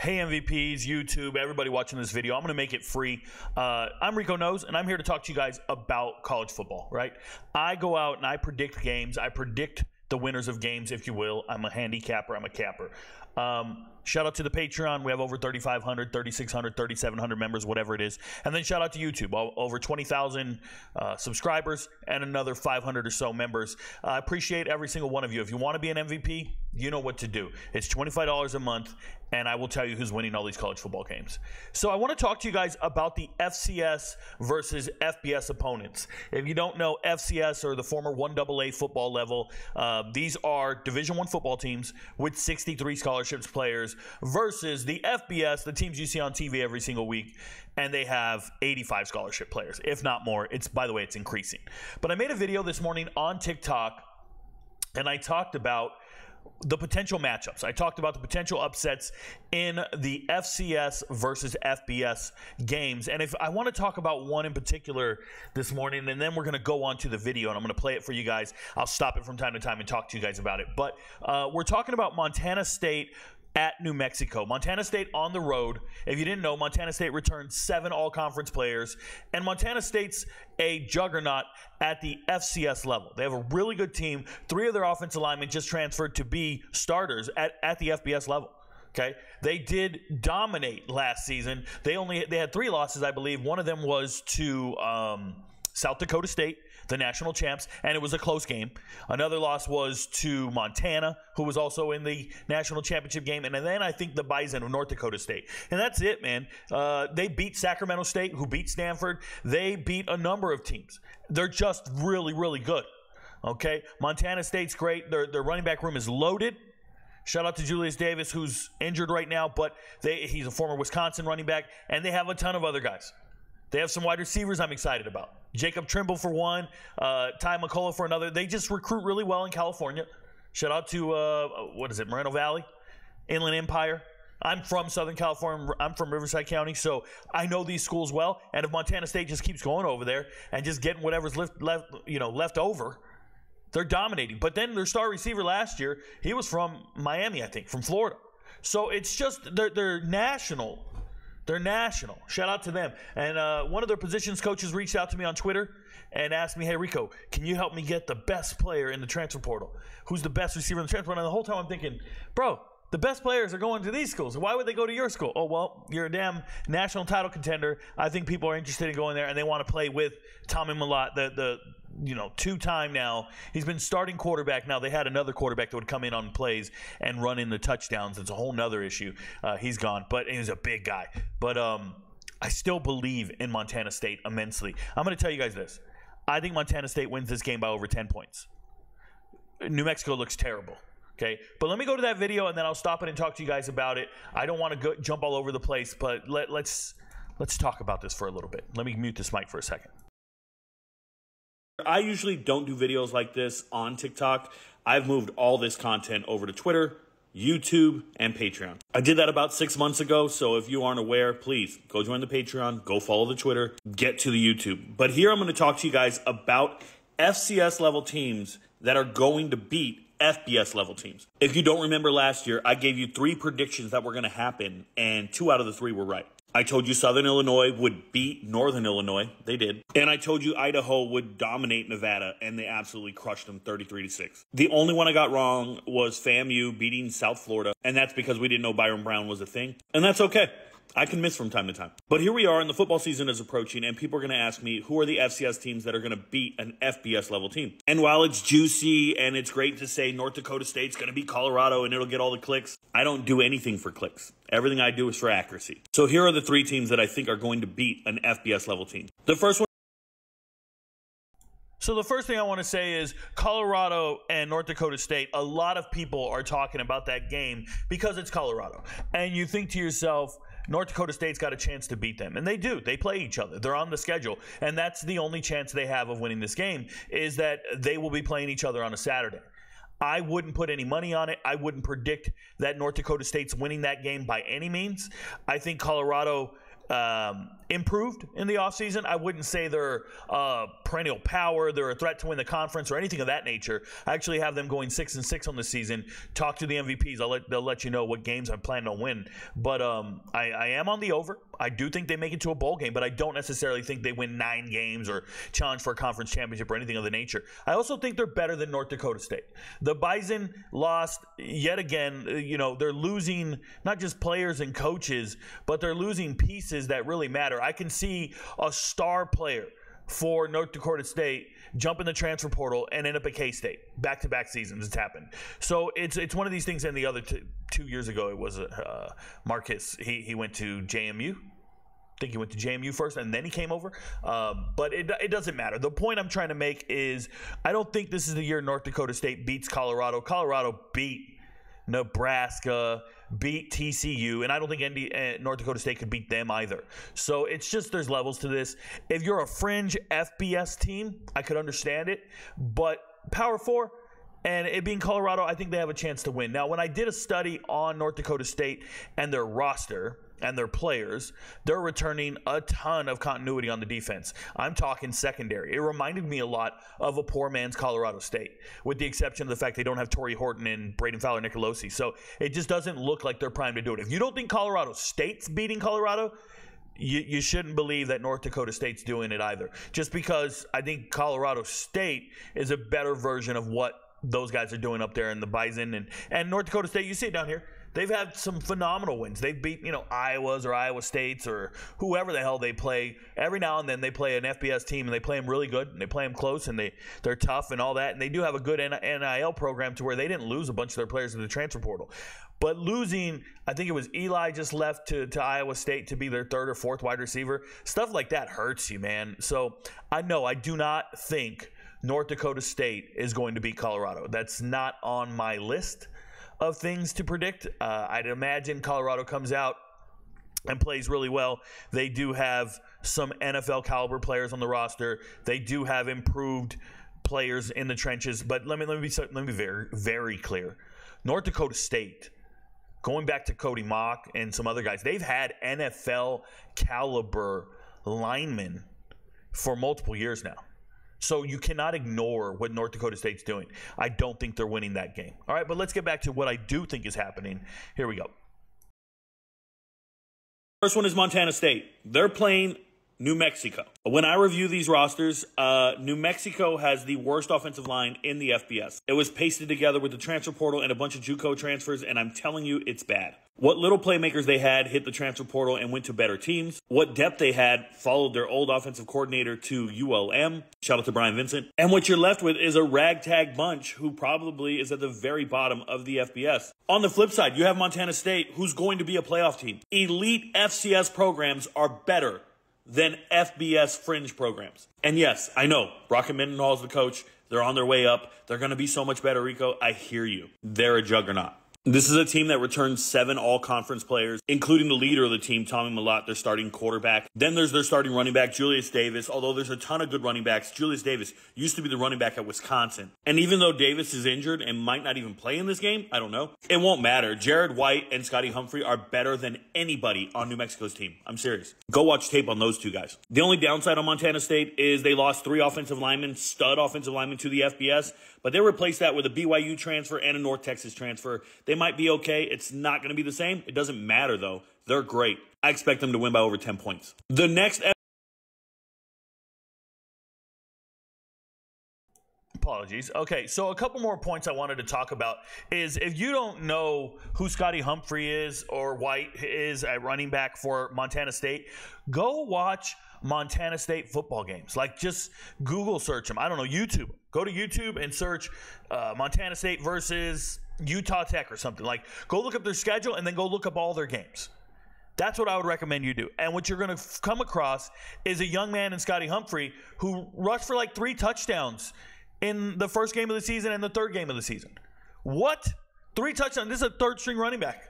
Hey MVPs, YouTube, everybody watching this video, I'm going to make it free. I'm RicoKnows, and I'm here to talk to you guys about college football, right? I go out and I predict games. I predict the winners of games, if you will. I'm a handicapper. I'm a capper. Shout out to the Patreon. We have over 3,500, 3,600, 3,700 members, whatever it is. And then shout out to YouTube. Over 20,000 subscribers and another 500 or so members. I appreciate every single one of you. If you want to be an MVP, you know what to do. It's $25 a month, and I will tell you who's winning all these college football games. So I want to talk to you guys about the FCS versus FBS opponents. If you don't know, FCS, or the former 1AA football level, these are Division I football teams with 63 scholarships players versus the FBS, the teams you see on TV every single week, and they have 85 scholarship players, if not more. By the way, it's increasing. But I made a video this morning on TikTok, and I talked about the potential matchups. I talked about the potential upsets in the FCS versus FBS games. And if I want to talk about one in particular this morning, and then we're going to go on to the video, and I'm going to play it for you guys. I'll stop it from time to time and talk to you guys about it. But we're talking about Montana State at New Mexico. Montana State on the road. If you didn't know, Montana State returned 7 all-conference players, and Montana State's a juggernaut at the FCS level. They have a really good team. 3 of their offensive linemen just transferred to be starters at the FBS level. Okay, they did dominate last season. They had 3 losses, I believe. One of them was to South Dakota State, the national champs, and it was a close game. Another loss was to Montana, who was also in the national championship game, and then I think the Bison of North Dakota State. And that's it, man. They beat Sacramento State, who beat Stanford. They beat a number of teams. They're just really, really good. Okay, Montana State's great. Their running back room is loaded. Shout out to Julius Davis, who's injured right now, but he's a former Wisconsin running back, and they have a ton of other guys. They have some wide receivers I'm excited about. Jacob Trimble for one, Ty McCullough for another. They just recruit really well in California. Shout out to, Moreno Valley, Inland Empire. I'm from Southern California. I'm from Riverside County, so I know these schools well. And if Montana State just keeps going over there and just getting whatever's left over, they're dominating. But then their star receiver last year, he was from Miami, I think, from Florida. So it's just they're national. They're national. Shout out to them. And one of their positions coaches reached out to me on Twitter and asked me, hey, Rico, can you help me get the best player in the transfer portal? Who's the best receiver in the transfer portal? And the whole time I'm thinking, bro, the best players are going to these schools. Why would they go to your school? Oh, well, you're a damn national title contender. I think people are interested in going there, and they want to play with Tommy Mellott, the 2-time now. He's been starting quarterback. Now, they had another quarterback that would come in on plays and run in the touchdowns. It's a whole nother issue. He's gone, but he's a big guy. But I still believe in Montana State immensely. I'm going to tell you guys this. I think Montana State wins this game by over 10 points. New Mexico looks terrible. Okay, but let me go to that video, and then I'll stop it and talk to you guys about it. I don't want to jump all over the place, but let's talk about this for a little bit. Let me mute this mic for a second. I usually don't do videos like this on TikTok. I've moved all this content over to Twitter, YouTube, and Patreon. I did that about 6 months ago, so if you aren't aware, please go join the Patreon, go follow the Twitter, get to the YouTube. But here I'm going to talk to you guys about FCS level teams that are going to beat FBS level teams. If you don't remember last year, I gave you 3 predictions that were going to happen, and 2 out of the 3 were right. I told you Southern Illinois would beat Northern Illinois. They did. And I told you Idaho would dominate Nevada, and they absolutely crushed them 33-6. The only one I got wrong was FAMU beating South Florida, and that's because we didn't know Byron Brown was a thing. And that's okay. I can miss from time to time. But here we are, and the football season is approaching, and people are going to ask me, who are the FCS teams that are going to beat an FBS level team? And while it's juicy and it's great to say North Dakota State's going to beat Colorado and it'll get all the clicks, I don't do anything for clicks. Everything I do is for accuracy. So here are the 3 teams that I think are going to beat an FBS level team. The first one. So the first thing I want to say is Colorado and North Dakota State, a lot of people are talking about that game because it's Colorado. And you think to yourself, North Dakota State's got a chance to beat them. And they do. They play each other. They're on the schedule. And that's the only chance they have of winning this game, is that they will be playing each other on a Saturday. I wouldn't put any money on it. I wouldn't predict that North Dakota State's winning that game by any means. I think Colorado improved in the offseason. I wouldn't say they're perennial power. They're a threat to win the conference or anything of that nature. I actually have them going 6-6 on the season. Talk to the MVPs. They'll let you know what games I'm planning on winning. But I am on the over. I do think they make it to a bowl game, but I don't necessarily think they win 9 games or challenge for a conference championship or anything of the nature. I also think they're better than North Dakota State. The Bison lost yet again. They're losing not just players and coaches, but they're losing pieces that really matter. I can see a star player for North Dakota State jump in the transfer portal and end up at K-State. Back-to-back seasons it's happened. So it's one of these things. And the other 2 years ago, it was Marcus. He went to JMU. I think he went to JMU first, and then he came over. But it doesn't matter. The point I'm trying to make is I don't think this is the year North Dakota State beats Colorado. Colorado beat Nebraska, beat TCU, and I don't think North Dakota State could beat them either. So it's just there's levels to this. If you're a fringe FBS team, I could understand it. But Power 4, and it being Colorado, I think they have a chance to win. Now, when I did a study on North Dakota State and their roster and their players, they're returning a ton of continuity on the defense. I'm talking secondary. It reminded me a lot of a poor man's Colorado State, with the exception of the fact they don't have Torrey Horton and Braden Fowler-Nicolosi. So it just doesn't look like they're primed to do it. If you don't think Colorado State's beating Colorado, you shouldn't believe that North Dakota State's doing it either. Just because I think Colorado State is a better version of what those guys are doing up there in the Bison. And North Dakota State, you see it down here. They've had some phenomenal wins. They've beat, Iowas or Iowa States or whoever the hell they play. Every now and then they play an FBS team, and they play them really good, and they play them close, and they're tough and all that. And they do have a good NIL program to where they didn't lose a bunch of their players in the transfer portal. But losing, I think it was Eli just left to Iowa State to be their 3rd or 4th wide receiver. Stuff like that hurts you, man. So I do not think North Dakota State is going to beat Colorado. That's not on my list of things to predict. I'd imagine Colorado comes out and plays really well. They do have some NFL caliber players on the roster. They do have improved players in the trenches. But let me be very, very clear. North Dakota State, going back to Cody Mock and some other guys, they've had NFL caliber linemen for multiple years now. So you cannot ignore what North Dakota State's doing. I don't think they're winning that game. All right, but let's get back to what I do think is happening. Here we go. First one is Montana State. They're playing New Mexico. When I review these rosters, New Mexico has the worst offensive line in the FBS. It was pasted together with the transfer portal and a bunch of JUCO transfers, and I'm telling you, it's bad. What little playmakers they had hit the transfer portal and went to better teams. What depth they had followed their old offensive coordinator to ULM. Shout out to Brian Vincent. And what you're left with is a ragtag bunch who probably is at the very bottom of the FBS. On the flip side, you have Montana State, who's going to be a playoff team. Elite FCS programs are better than FBS fringe programs. And yes, I know, Brock Mendenhall is the coach. They're on their way up. They're going to be so much better, Rico. I hear you. They're a juggernaut. This is a team that returns 7 all-conference players, including the leader of the team, Tommy Mellott, their starting quarterback. Then there's their starting running back, Julius Davis. Although there's a ton of good running backs, Julius Davis used to be the running back at Wisconsin. And even though Davis is injured and might not even play in this game, I don't know, it won't matter. Jared White and Scotty Humphrey are better than anybody on New Mexico's team. I'm serious. Go watch tape on those 2 guys. The only downside on Montana State is they lost 3 offensive linemen, stud offensive linemen to the FBS. But they replaced that with a BYU transfer and a North Texas transfer. They might be okay. It's not going to be the same. It doesn't matter, though. They're great. I expect them to win by over 10 points. The next... Apologies. Okay, so a couple more points I wanted to talk about is if you don't know who Scotty Humphrey is or White is at running back for Montana State, go watch Montana State football games. Like, just Google search them. I don't know, YouTube. Go to YouTube and search Montana State versus Utah Tech or something. Like, go look up their schedule and then go look up all their games. That's what I would recommend you do. And what you're going to come across is a young man in Scotty Humphrey who rushed for like 3 touchdowns in the first game of the season and the third game of the season. What? 3 touchdowns? This is a third-string running back.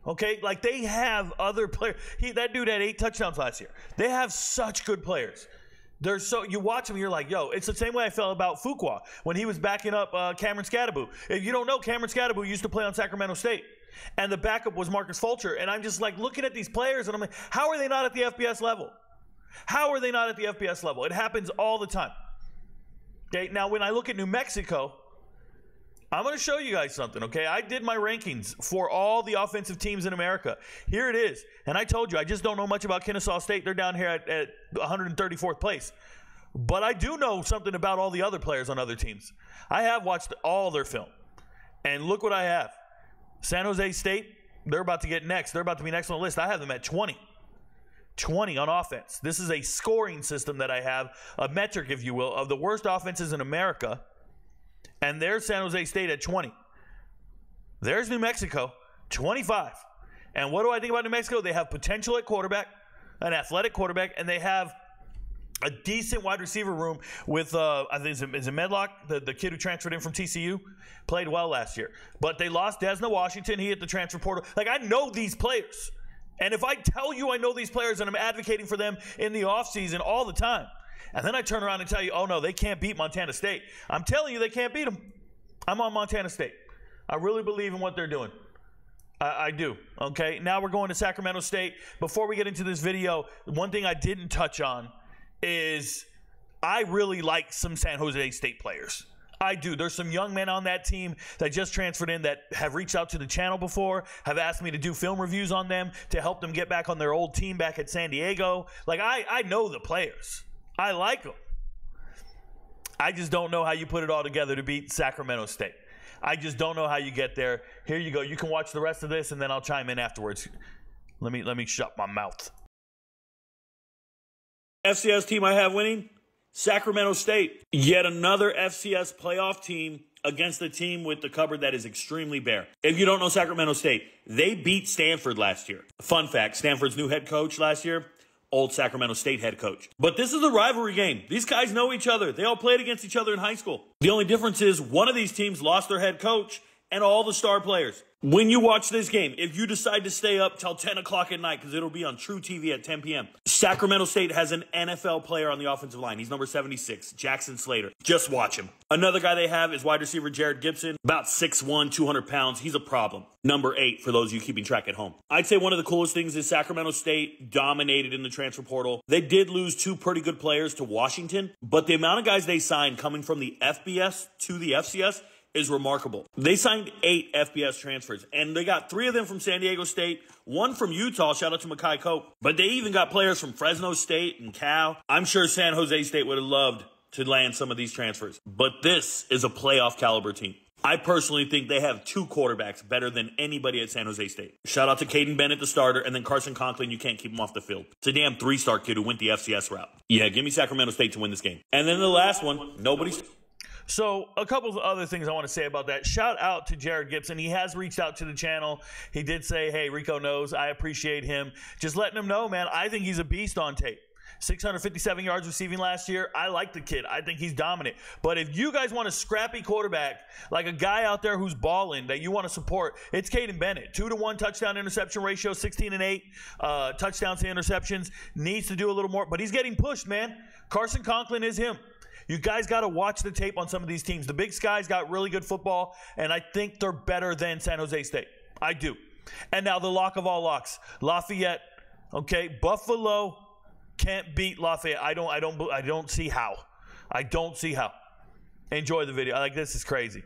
Okay? Like, they have other players. That dude had 8 touchdowns last year. They have such good players. You watch him, you're like, yo, it's the same way I felt about Fuqua when he was backing up Cameron Scadaboo. If you don't know, Cameron Scadaboo used to play on Sacramento State. And the backup was Marcus Fulcher. And I'm just like looking at these players and I'm like, how are they not at the FBS level? How are they not at the FBS level? It happens all the time. Okay, now when I look at New Mexico, I'm going to show you guys something, okay? I did my rankings for all the offensive teams in America. Here it is. And I told you, I just don't know much about Kennesaw State. They're down here at 134th place. But I do know something about all the other players on other teams. I have watched all their film. And look what I have. San Jose State, they're about to get next. They're about to be next on the list. I have them at 20. 20 on offense. This is a scoring system that I have, a metric, if you will, of the worst offenses in America. And there's San Jose State at 20. There's New Mexico, 25. And what do I think about New Mexico? They have potential at quarterback, an athletic quarterback, and they have a decent wide receiver room with, I think is it Medlock, the kid who transferred in from TCU, played well last year. But they lost Desna Washington. He hit the transfer portal. Like, I know these players. And if I tell you I know these players and I'm advocating for them in the offseason all the time, and then I turn around and tell you, oh, no, they can't beat Montana State. I'm telling you they can't beat them. I'm on Montana State. I really believe in what they're doing. I do. Okay, now we're going to Sacramento State. Before we get into this video, one thing I didn't touch on is I really like some San Jose State players. I do. There's some young men on that team that just transferred in that have reached out to the channel before, have asked me to do film reviews on them to help them get back on their old team back at San Diego. Like, I know the players. I like them. I just don't know how you put it all together to beat Sacramento State. I just don't know how you get there. Here you go. You can watch the rest of this, and then I'll chime in afterwards. Let me shut my mouth. FCS team I have winning, Sacramento State. Yet another FCS playoff team against a team with the cupboard that is extremely bare. If you don't know Sacramento State, they beat Stanford last year. Fun fact, Stanford's new head coach last year, old Sacramento State head coach. But this is a rivalry game. These guys know each other. They all played against each other in high school. The only difference is one of these teams lost their head coach and all the star players. When you watch this game, if you decide to stay up till 10 o'clock at night, because it'll be on True TV at 10 p.m., Sacramento State has an NFL player on the offensive line. He's number 76, Jackson Slater. Just watch him. Another guy they have is wide receiver Jared Gibson, about 6'1", 200 pounds. He's a problem. Number 8 for those of you keeping track at home. I'd say one of the coolest things is Sacramento State dominated in the transfer portal. They did lose 2 pretty good players to Washington, but the amount of guys they signed coming from the FBS to the FCS is remarkable. They signed 8 FBS transfers, and they got 3 of them from San Diego State, 1 from Utah, shout out to Makai Cope, but they even got players from Fresno State and Cal. I'm sure San Jose State would have loved to land some of these transfers, but this is a playoff caliber team. I personally think they have 2 quarterbacks better than anybody at San Jose State. Shout out to Caden Bennett, the starter, and then Carson Conklin, you can't keep him off the field. It's a damn 3-star kid who went the FCS route. Yeah, give me Sacramento State to win this game. And then the last one, nobody's... So a couple of other things I want to say about that. Shout out to Jared Gibson. He has reached out to the channel. He did say, hey, RicoKnows. I appreciate him. Just letting him know, man, I think he's a beast on tape. 657 yards receiving last year. I like the kid. I think he's dominant. But if you guys want a scrappy quarterback, like a guy out there who's balling that you want to support, it's Caden Bennett. 2-to-1 touchdown interception ratio, 16-8 touchdowns to interceptions. Needs to do a little more, but he's getting pushed, man. Carson Conklin is him. You guys got to watch the tape on some of these teams. The Big Sky's got really good football, and I think they're better than San Jose State. I do. And now the lock of all locks, Lafayette. Okay, Buffalo can't beat Lafayette. I don't see how. I don't see how. Enjoy the video. Like, this is crazy.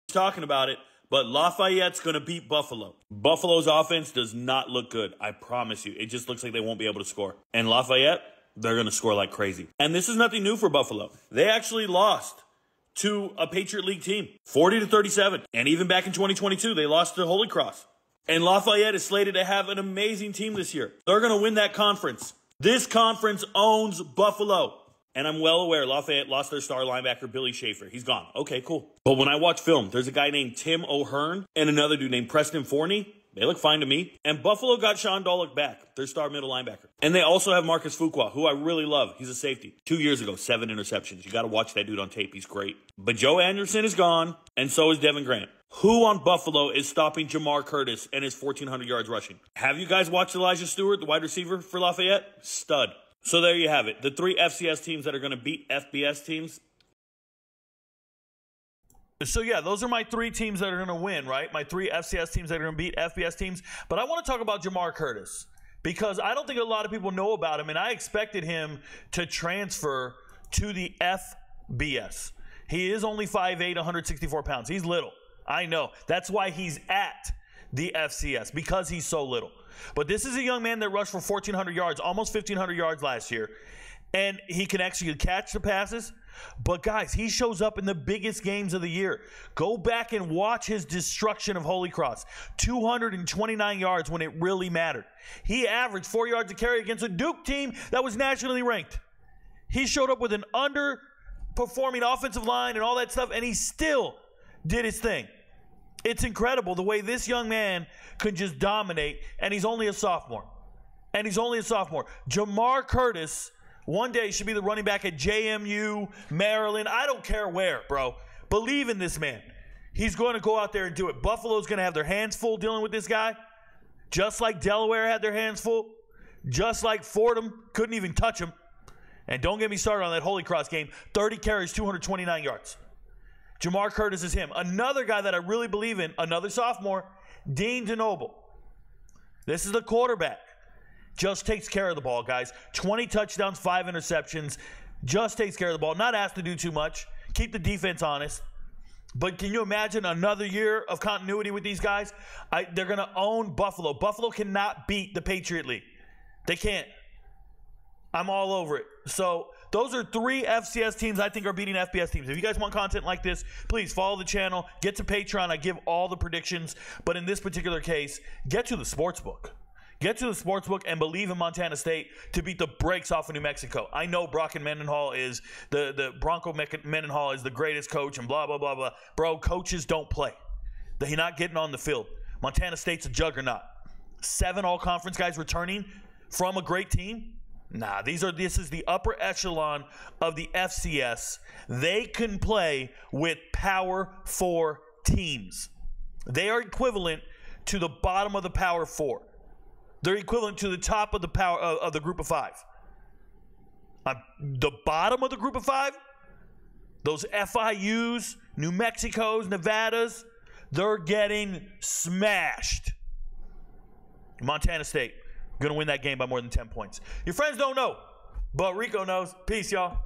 Talking about it, but Lafayette's going to beat Buffalo. Buffalo's offense does not look good. I promise you. It just looks like they won't be able to score. And Lafayette, they're going to score like crazy. And this is nothing new for Buffalo. They actually lost to a Patriot League team, 40-37. And even back in 2022, they lost to Holy Cross. And Lafayette is slated to have an amazing team this year. They're going to win that conference. This conference owns Buffalo. And I'm well aware Lafayette lost their star linebacker, Billy Schaefer. He's gone. Okay, cool. But when I watch film, there's a guy named Tim O'Hearn and another dude named Preston Forney. They look fine to me. And Buffalo got Sean Dollick back, their star middle linebacker. And they also have Marcus Fuqua, who I really love. He's a safety. 2 years ago, 7 interceptions. You got to watch that dude on tape. He's great. But Joe Anderson is gone, and so is Devin Grant. Who on Buffalo is stopping Jamar Curtis and his 1,400 yards rushing? Have you guys watched Elijah Stewart, the wide receiver for Lafayette? Stud. So there you have it. The 3 FCS teams that are going to beat FBS teams. So, yeah, those are my 3 teams that are going to win, right? My 3 FCS teams that are going to beat FBS teams. But I want to talk about Jamar Curtis because I don't think a lot of people know about him, and I expected him to transfer to the FBS. He is only 5'8", 164 pounds. He's little. I know. That's why he's at the FCS, because he's so little. But this is a young man that rushed for 1,400 yards, almost 1,500 yards last year. And he can actually catch the passes. But, guys, he shows up in the biggest games of the year. Go back and watch his destruction of Holy Cross. 229 yards when it really mattered. He averaged 4 yards a carry against a Duke team that was nationally ranked. He showed up with an underperforming offensive line and all that stuff, and he still did his thing. It's incredible the way this young man can just dominate, and he's only a sophomore. Jamar Curtis one day should be the running back at JMU, Maryland. I don't care where, bro. Believe in this man. He's going to go out there and do it. Buffalo's going to have their hands full dealing with this guy, just like Delaware had their hands full, just like Fordham couldn't even touch him. And don't get me started on that Holy Cross game. 30 carries, 229 yards. Jamar Curtis is him. Another guy that I really believe in, another sophomore, Dean DeNoble. This is the quarterback. Just takes care of the ball, guys. 20 touchdowns, 5 interceptions. Just takes care of the ball. Not asked to do too much. Keep the defense honest. But can you imagine another year of continuity with these guys? They're going to own Buffalo. Buffalo cannot beat the Patriot League. They can't. I'm all over it. So those are 3 FCS teams I think are beating FBS teams. If you guys want content like this, please follow the channel. Get to Patreon. I give all the predictions. But in this particular case, get to the sportsbook. Get to the sportsbook and believe in Montana State to beat the brakes off of New Mexico. I know Brock Mendenhall is the Bronco Mendenhall is the greatest coach and blah, blah, blah, blah. Bro, coaches don't play. They're not getting on the field. Montana State's a juggernaut. 7 all-conference guys returning from a great team. Nah, this is the upper echelon of the FCS. They can play with Power 4 teams. They are equivalent to the bottom of the Power 4. They're equivalent to the top of the power of the Group of 5. The bottom of the Group of 5, those FIUs, New Mexicos, Nevadas, they're getting smashed. Montana State going to win that game by more than 10 points. Your friends don't know, but Rico knows. Peace, y'all.